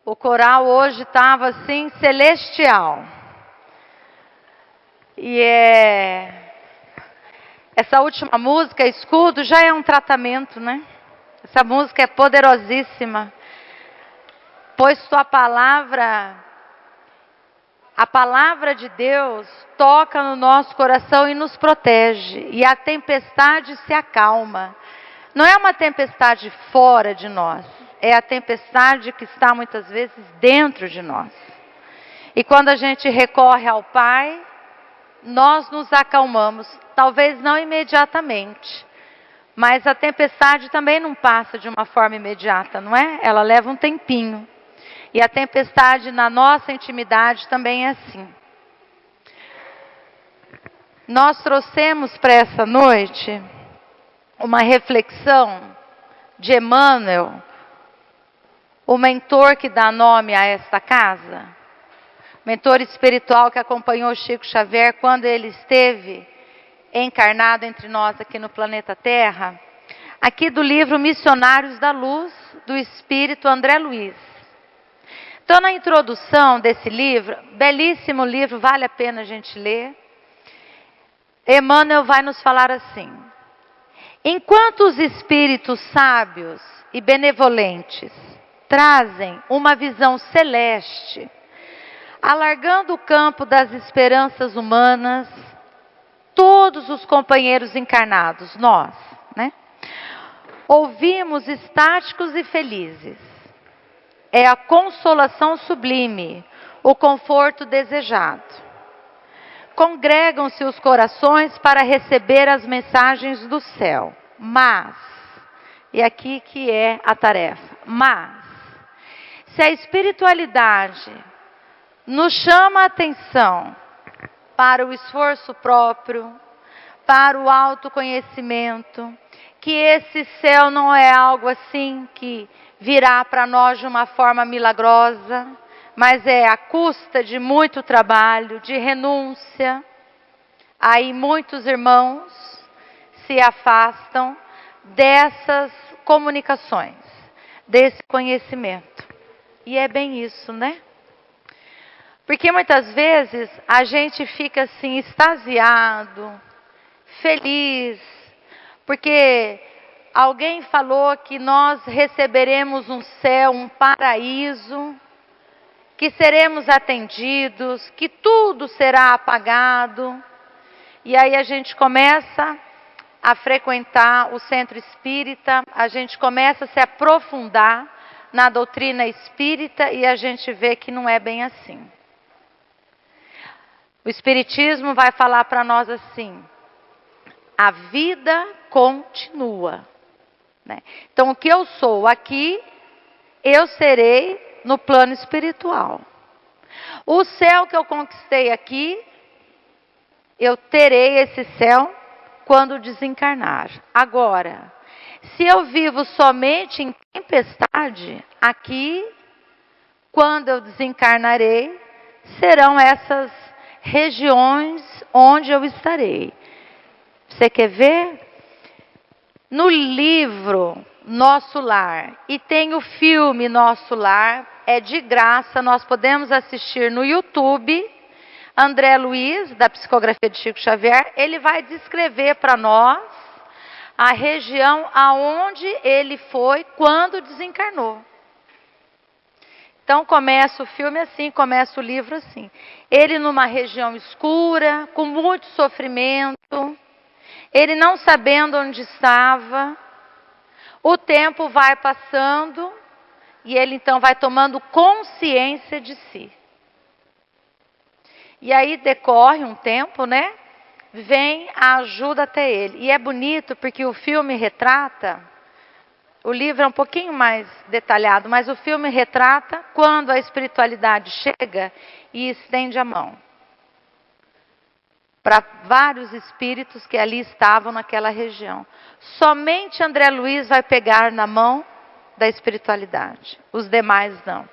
O coral hoje estava assim, celestial. E essa última música, Escudo, já é um tratamento, né? Essa música é poderosíssima. Pois tua palavra, a palavra de Deus, toca no nosso coração e nos protege. E a tempestade se acalma. Não é uma tempestade fora de nós. É a tempestade que está muitas vezes dentro de nós. E quando a gente recorre ao Pai, nós nos acalmamos. Talvez não imediatamente. Mas a tempestade também não passa de uma forma imediata, não é? Ela leva um tempinho. E a tempestade na nossa intimidade também é assim. Nós trouxemos para essa noite uma reflexão de Emmanuel, o mentor que dá nome a esta casa, mentor espiritual que acompanhou Chico Xavier quando ele esteve encarnado entre nós aqui no planeta Terra, aqui do livro Missionários da Luz, do Espírito André Luiz. Então, na introdução desse livro, belíssimo livro, vale a pena a gente ler, Emmanuel vai nos falar assim: enquanto os espíritos sábios e benevolentes trazem uma visão celeste, alargando o campo das esperanças humanas, todos os companheiros encarnados, nós, né? Ouvimos estáticos e felizes. É a consolação sublime, o conforto desejado. Congregam-se os corações para receber as mensagens do céu. Mas, e aqui que é a tarefa, mas, se a espiritualidade nos chama a atenção para o esforço próprio, para o autoconhecimento, que esse céu não é algo assim que virá para nós de uma forma milagrosa, mas é à custa de muito trabalho, de renúncia. Aí muitos irmãos se afastam dessas comunicações, desse conhecimento. E é bem isso, né? Porque muitas vezes a gente fica assim extasiado, feliz, porque alguém falou que nós receberemos um céu, um paraíso, que seremos atendidos, que tudo será apagado. E aí a gente começa a frequentar o centro espírita, a gente começa a se aprofundar na doutrina espírita e a gente vê que não é bem assim. O Espiritismo vai falar para nós assim: a vida continua. Né? Então, o que eu sou aqui, eu serei no plano espiritual. O céu que eu conquistei aqui, eu terei esse céu quando desencarnar. Agora, se eu vivo somente em tempestade, aqui, quando eu desencarnarei, serão essas regiões onde eu estarei. Você quer ver? No livro Nosso Lar, e tem o filme Nosso Lar, é de graça, nós podemos assistir no YouTube. André Luiz, da Psicografia de Chico Xavier, ele vai descrever para nós a região aonde ele foi quando desencarnou. Então começa o filme assim, começa o livro assim. Ele numa região escura, com muito sofrimento, ele não sabendo onde estava. O tempo vai passando e ele então vai tomando consciência de si. E aí decorre um tempo, né? Vem a ajuda até ele. E é bonito porque o filme retrata, o livro é um pouquinho mais detalhado, mas o filme retrata quando a espiritualidade chega e estende a mão para vários espíritos que ali estavam naquela região. Somente André Luiz vai pegar na mão da espiritualidade, os demais não.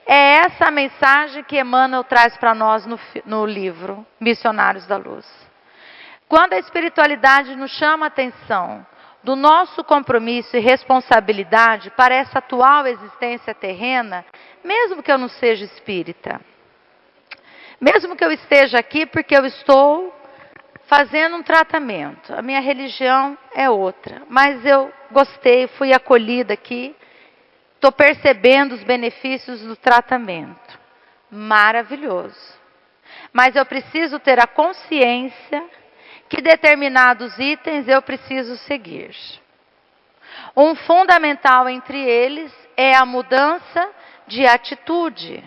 É essa a mensagem que Emmanuel traz para nós no livro Missionários da Luz. Quando a espiritualidade nos chama a atenção, do nosso compromisso e responsabilidade para essa atual existência terrena, mesmo que eu não seja espírita. Mesmo que eu esteja aqui porque eu estou fazendo um tratamento. A minha religião é outra, mas eu gostei, fui acolhida aqui, estou percebendo os benefícios do tratamento. Maravilhoso. Mas eu preciso ter a consciência que determinados itens eu preciso seguir. Um fundamental entre eles é a mudança de atitude.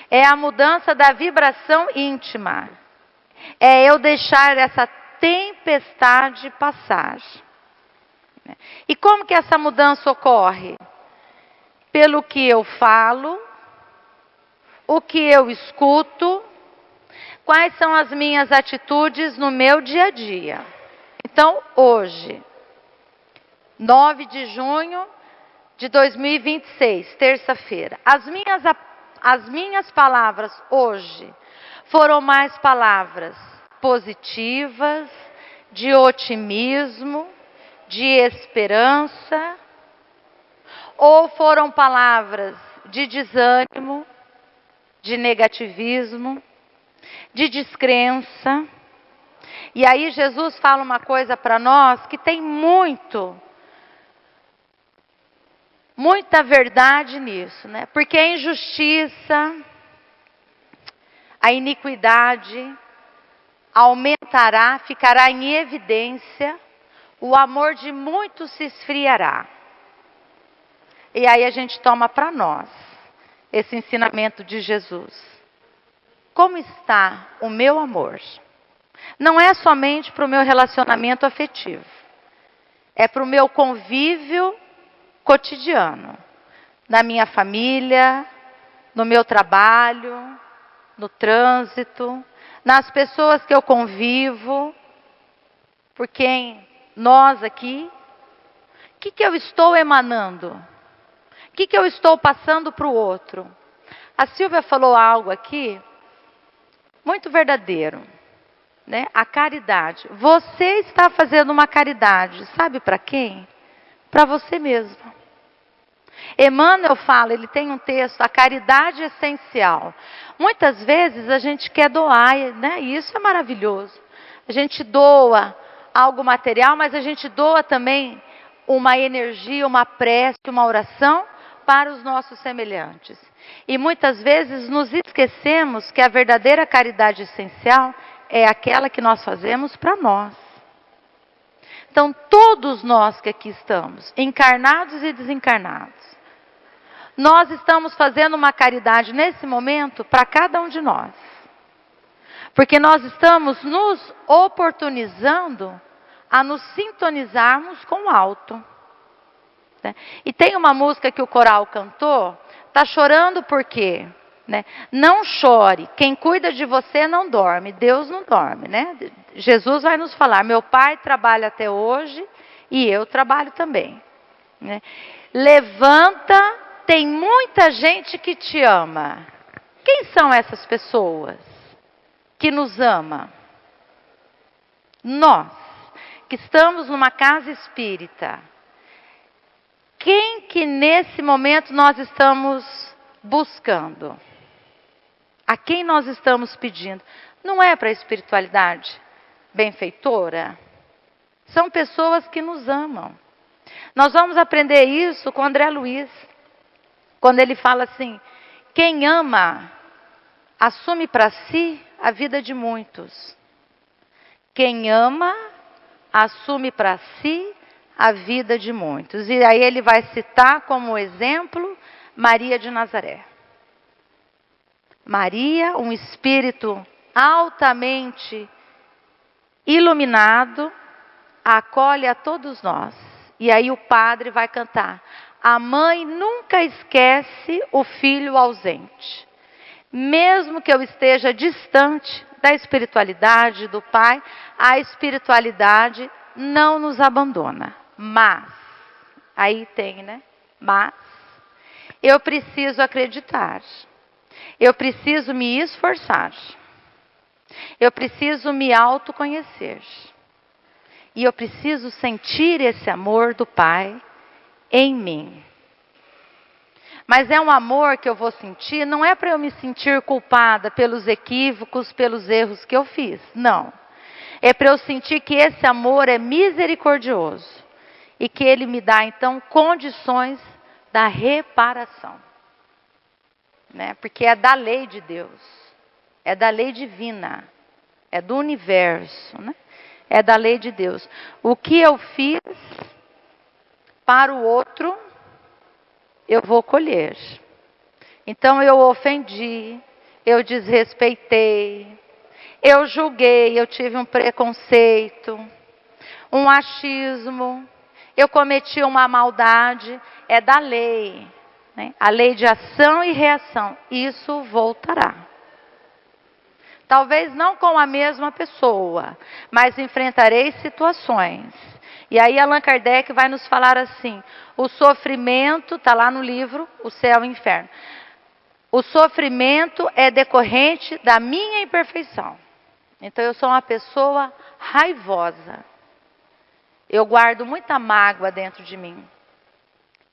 É a mudança da vibração íntima. É eu deixar essa tempestade passar. E como que essa mudança ocorre? Pelo que eu falo, o que eu escuto, quais são as minhas atitudes no meu dia a dia. Então, hoje, 9 de junho de 2026, terça-feira, as minhas palavras hoje foram mais palavras positivas, de otimismo, de esperança, ou foram palavras de desânimo, de negativismo, de descrença? E aí Jesus fala uma coisa para nós que tem muita verdade nisso, né? Porque a injustiça, a iniquidade aumentará, ficará em evidência, o amor de muitos se esfriará. E aí a gente toma para nós esse ensinamento de Jesus. Como está o meu amor? Não é somente para o meu relacionamento afetivo. É para o meu convívio cotidiano. Na minha família, no meu trabalho, no trânsito, nas pessoas que eu convivo, por quem nós aqui. O que eu estou emanando? O que eu estou passando para o outro? A Silvia falou algo aqui muito verdadeiro, né? A caridade. Você está fazendo uma caridade, sabe para quem? Para você mesmo. Emmanuel fala, ele tem um texto, a caridade essencial. Muitas vezes a gente quer doar, né? E isso é maravilhoso. A gente doa algo material, mas a gente doa também uma energia, uma prece, uma oração para os nossos semelhantes. E muitas vezes nos esquecemos que a verdadeira caridade essencial é aquela que nós fazemos para nós. Então, todos nós que aqui estamos, encarnados e desencarnados, nós estamos fazendo uma caridade nesse momento para cada um de nós. Porque nós estamos nos oportunizando a nos sintonizarmos com o alto. Né? E tem uma música que o coral cantou, está chorando por quê? Né? Não chore, quem cuida de você não dorme, Deus não dorme. Né? Jesus vai nos falar, meu pai trabalha até hoje e eu trabalho também. Né? Levanta, tem muita gente que te ama. Quem são essas pessoas que nos ama? Nós, que estamos numa casa espírita. Quem que nesse momento nós estamos buscando? A quem nós estamos pedindo? Não é para a espiritualidade benfeitora? São pessoas que nos amam. Nós vamos aprender isso com André Luiz. Quando ele fala assim, quem ama, assume para si a vida de muitos. Quem ama, assume para si a vida de muitos. E aí ele vai citar como exemplo Maria de Nazaré. Maria, um espírito altamente iluminado, acolhe a todos nós. E aí o padre vai cantar, a mãe nunca esquece o filho ausente. Mesmo que eu esteja distante da espiritualidade do pai, a espiritualidade não nos abandona. Mas, aí tem, né? Mas, eu preciso acreditar. Eu preciso me esforçar. Eu preciso me autoconhecer. e eu preciso sentir esse amor do Pai em mim. Mas é um amor que eu vou sentir, não é para eu me sentir culpada pelos equívocos, pelos erros que eu fiz. Não. É para eu sentir que esse amor é misericordioso. E que ele me dá, então, condições da reparação. Né? Porque é da lei de Deus. É da lei divina. É do universo. Né? É da lei de Deus. O que eu fiz para o outro, eu vou colher. Então eu ofendi, eu desrespeitei, eu julguei, eu tive um preconceito, um achismo, eu cometi uma maldade, é da lei, né? A lei de ação e reação, isso voltará. Talvez não com a mesma pessoa, mas enfrentarei situações. E aí Allan Kardec vai nos falar assim, o sofrimento, está lá no livro, O Céu e o Inferno. O sofrimento é decorrente da minha imperfeição. Então eu sou uma pessoa raivosa. Eu guardo muita mágoa dentro de mim.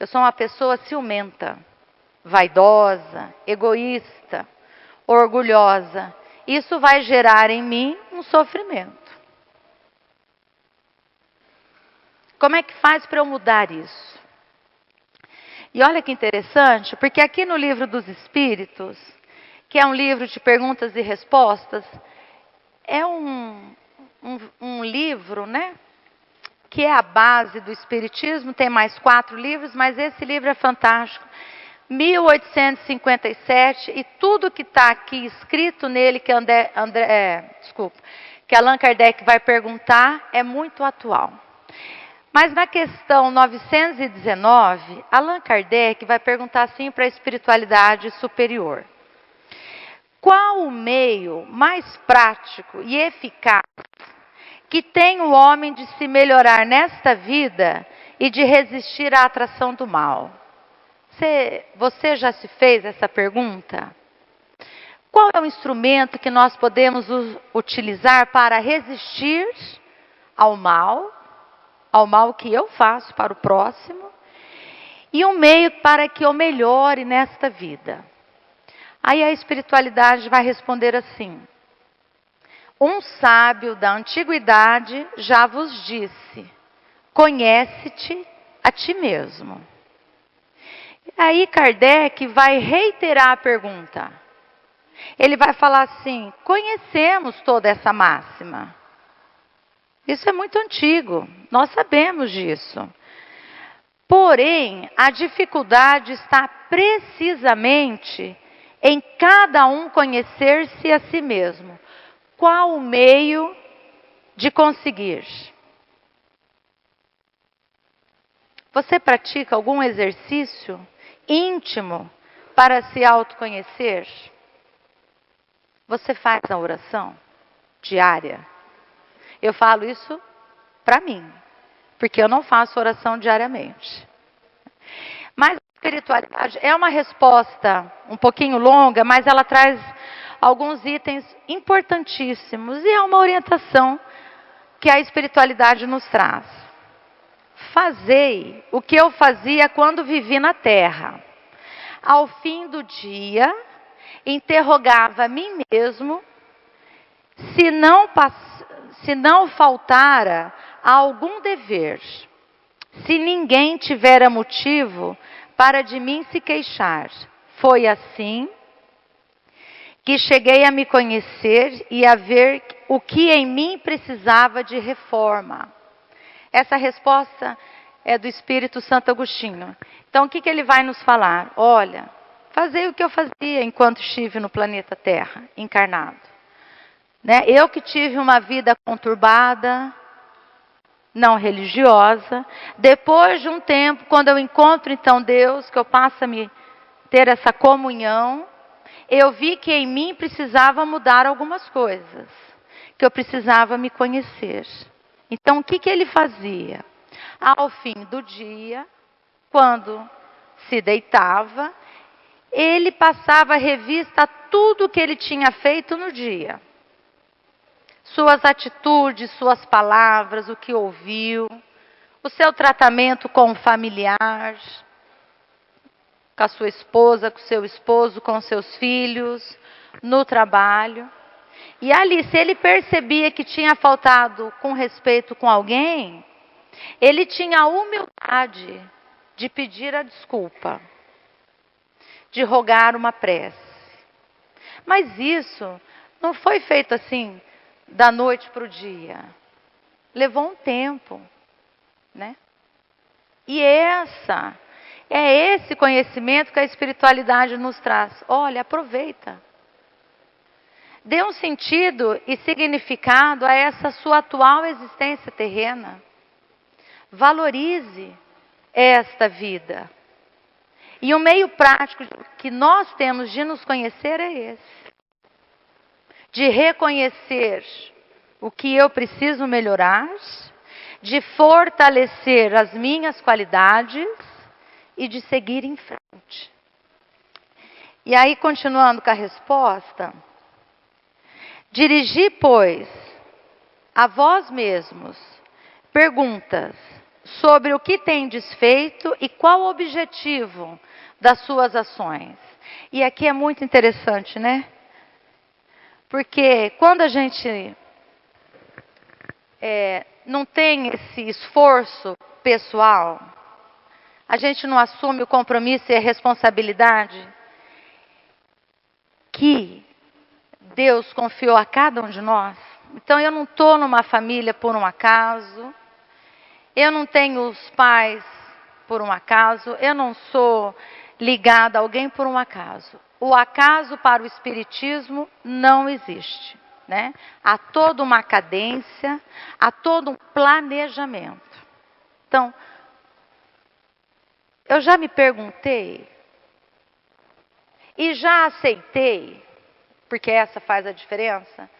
Eu sou uma pessoa ciumenta, vaidosa, egoísta, orgulhosa. Isso vai gerar em mim um sofrimento. Como é que faz para eu mudar isso? E olha que interessante, porque aqui no Livro dos Espíritos, que é um livro de perguntas e respostas, é um livro, né? Que é a base do Espiritismo, tem mais 4 livros, mas esse livro é fantástico. 1857, e tudo que está aqui escrito nele, que que Allan Kardec vai perguntar, é muito atual. Mas na questão 919, Allan Kardec vai perguntar assim para a espiritualidade superior. Qual o meio mais prático e eficaz que tem o homem de se melhorar nesta vida e de resistir à atração do mal? Você já se fez essa pergunta? Qual é o instrumento que nós podemos utilizar para resistir ao mal que eu faço para o próximo, e um meio para que eu melhore nesta vida? Aí a espiritualidade vai responder assim: um sábio da antiguidade já vos disse, conhece-te a ti mesmo. Aí Kardec vai reiterar a pergunta. Ele vai falar assim: conhecemos toda essa máxima. Isso é muito antigo, nós sabemos disso. Porém, a dificuldade está precisamente em cada um conhecer-se a si mesmo. Qual o meio de conseguir? Você pratica algum exercício íntimo para se autoconhecer? Você faz a oração diária? Eu falo isso para mim, porque eu não faço oração diariamente. Mas a espiritualidade é uma resposta um pouquinho longa, mas ela traz alguns itens importantíssimos e é uma orientação que a espiritualidade nos traz. Fazei o que eu fazia quando vivi na terra. Ao fim do dia, interrogava a mim mesmo se não faltara algum dever, se ninguém tivera motivo para de mim se queixar. Foi assim que cheguei a me conhecer e a ver o que em mim precisava de reforma. Essa resposta é do Espírito Santo Agostinho. Então, o que ele vai nos falar? Olha, fazei o que eu fazia enquanto estive no planeta Terra, encarnado. Né? Eu que tive uma vida conturbada, não religiosa. Depois de um tempo, quando eu encontro então Deus, que eu passo a me ter essa comunhão, eu vi que em mim precisava mudar algumas coisas, que eu precisava me conhecer. Então, o que ele fazia? Ao fim do dia, quando se deitava, ele passava a revista a tudo que ele tinha feito no dia. suas atitudes, suas palavras, o que ouviu, o seu tratamento com o familiar, com a sua esposa, com o seu esposo, com os seus filhos, no trabalho. E ali, se ele percebia que tinha faltado com respeito com alguém, ele tinha a humildade de pedir a desculpa, de rogar uma prece. Mas isso não foi feito assim, da noite para o dia. Levou um tempo, né? E é esse conhecimento que a espiritualidade nos traz. Olha, aproveita. Dê um sentido e significado a essa sua atual existência terrena. Valorize esta vida. E o meio prático que nós temos de nos conhecer é esse. De reconhecer o que eu preciso melhorar, de fortalecer as minhas qualidades e de seguir em frente. E aí, continuando com a resposta, dirigi, pois, a vós mesmos perguntas sobre o que tendes feito e qual o objetivo das suas ações. E aqui é muito interessante, né? Porque quando a gente não tem esse esforço pessoal, a gente não assume o compromisso e a responsabilidade que Deus confiou a cada um de nós. Então eu não estou numa família por um acaso, eu não tenho os pais por um acaso, eu não sou ligada a alguém por um acaso. O acaso para o Espiritismo não existe, né? Há toda uma cadência, há todo um planejamento. Então, eu já me perguntei e já aceitei, porque essa faz a diferença,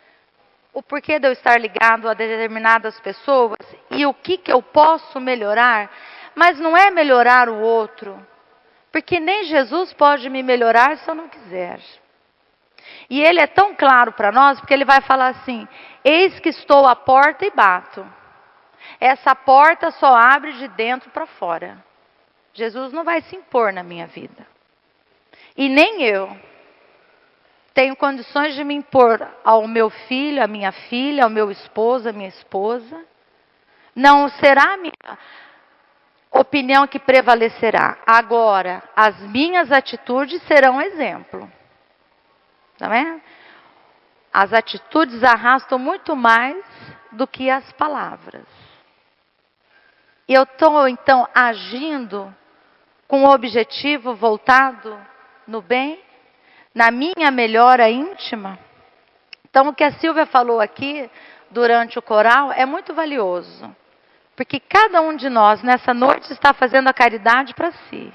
o porquê de eu estar ligado a determinadas pessoas e o que eu posso melhorar, mas não é melhorar o outro, porque nem Jesus pode me melhorar se eu não quiser. E ele é tão claro para nós, porque ele vai falar assim: eis que estou à porta e bato. Essa porta só abre de dentro para fora. Jesus não vai se impor na minha vida. E nem eu tenho condições de me impor ao meu filho, à minha filha, ao meu esposo, à minha esposa. Não será a minha opinião que prevalecerá. Agora, as minhas atitudes serão exemplo. Tá vendo? As atitudes arrastam muito mais do que as palavras. E eu estou, então, agindo com o objetivo voltado no bem, na minha melhora íntima. Então, o que a Silvia falou aqui durante o coral é muito valioso. Porque cada um de nós, nessa noite, está fazendo a caridade para si.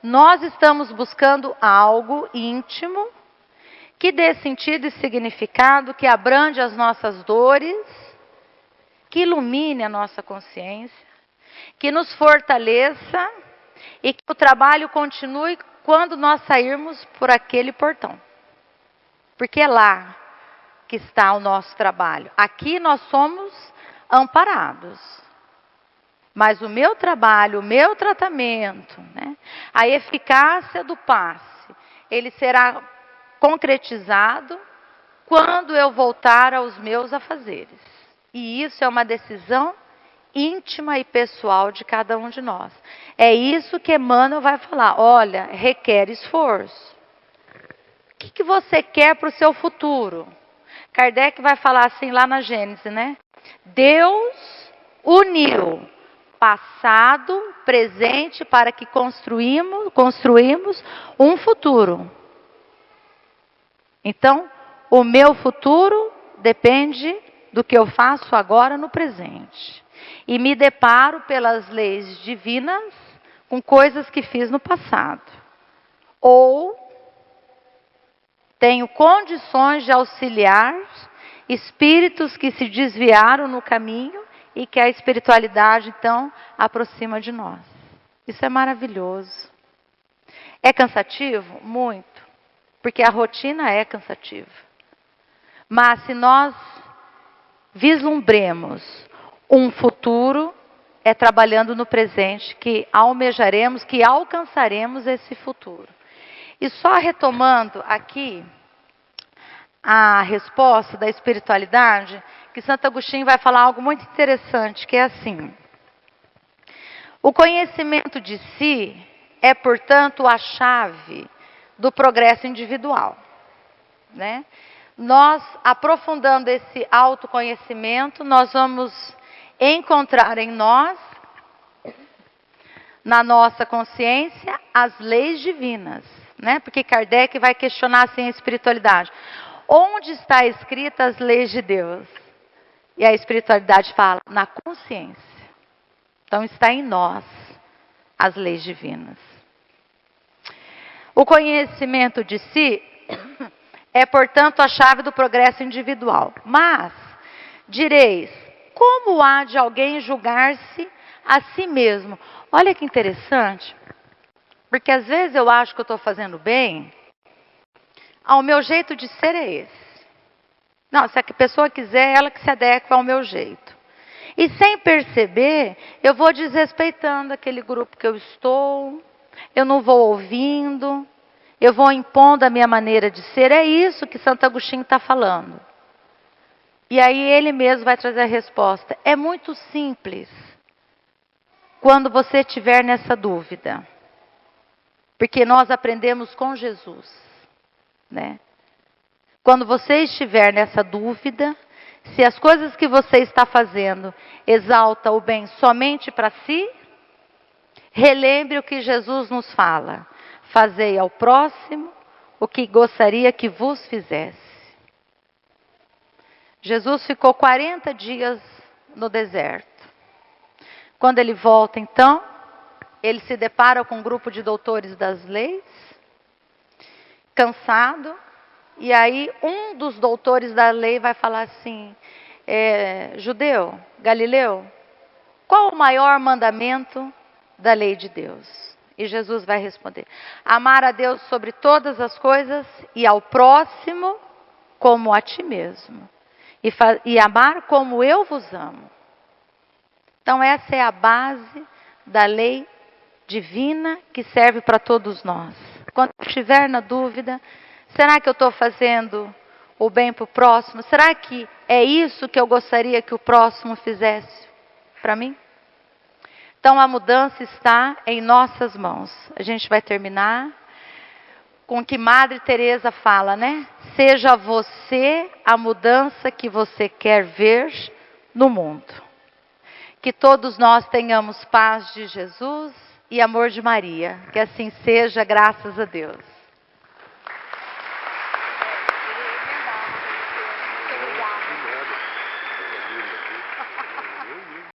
Nós estamos buscando algo íntimo que dê sentido e significado, que abrande as nossas dores, que ilumine a nossa consciência, que nos fortaleça e que o trabalho continue quando nós sairmos por aquele portão. Porque é lá que está o nosso trabalho. Aqui nós somos amparados. Mas o meu trabalho, o meu tratamento, né, a eficácia do passe, ele será concretizado quando eu voltar aos meus afazeres. E isso é uma decisão íntima e pessoal de cada um de nós. É isso que Emmanuel vai falar. Olha, requer esforço. O que você quer para o seu futuro? Kardec vai falar assim lá na Gênesis, né? Deus uniu passado, presente, para que construímos um futuro. Então, o meu futuro depende do que eu faço agora no presente. E me deparo pelas leis divinas com coisas que fiz no passado. Ou tenho condições de auxiliar espíritos que se desviaram no caminho e que a espiritualidade, então, aproxima de nós. Isso é maravilhoso. É cansativo? Muito. Porque a rotina é cansativa. Mas se nós vislumbremos um futuro, é trabalhando no presente que almejaremos, que alcançaremos esse futuro. E só retomando aqui a resposta da espiritualidade, que Santo Agostinho vai falar algo muito interessante, que é assim: o conhecimento de si é, portanto, a chave do progresso individual, né? Nós, aprofundando esse autoconhecimento, nós vamos encontrar em nós, na nossa consciência, as leis divinas, né? Porque Kardec vai questionar assim a espiritualidade. Onde está escritas as leis de Deus? E a espiritualidade fala, na consciência. Então está em nós as leis divinas. O conhecimento de si é, portanto, a chave do progresso individual. Mas, direis, como há de alguém julgar-se a si mesmo? Olha que interessante, porque às vezes eu acho que eu estou fazendo bem, o meu jeito de ser é esse. Não, se a pessoa quiser, ela que se adequa ao meu jeito. E sem perceber, eu vou desrespeitando aquele grupo que eu estou, eu não vou ouvindo, eu vou impondo a minha maneira de ser. É isso que Santo Agostinho está falando. E aí ele mesmo vai trazer a resposta. É muito simples quando você estiver nessa dúvida. Porque nós aprendemos com Jesus, né? Quando você estiver nessa dúvida, se as coisas que você está fazendo exalta o bem somente para si, relembre o que Jesus nos fala. Fazei ao próximo o que gostaria que vos fizesse. Jesus ficou 40 dias no deserto. Quando ele volta, então, ele se depara com um grupo de doutores das leis, cansado, e aí um dos doutores da lei vai falar assim, judeu, Galileu, qual o maior mandamento da lei de Deus? E Jesus vai responder, amar a Deus sobre todas as coisas e ao próximo como a ti mesmo. E amar como eu vos amo. Então essa é a base da lei divina que serve para todos nós. Quando estiver na dúvida, será que eu estou fazendo o bem para o próximo? Será que é isso que eu gostaria que o próximo fizesse para mim? Então a mudança está em nossas mãos. A gente vai terminar com o que Madre Teresa fala, né? Seja você a mudança que você quer ver no mundo. Que todos nós tenhamos paz de Jesus e amor de Maria. Que assim seja, graças a Deus.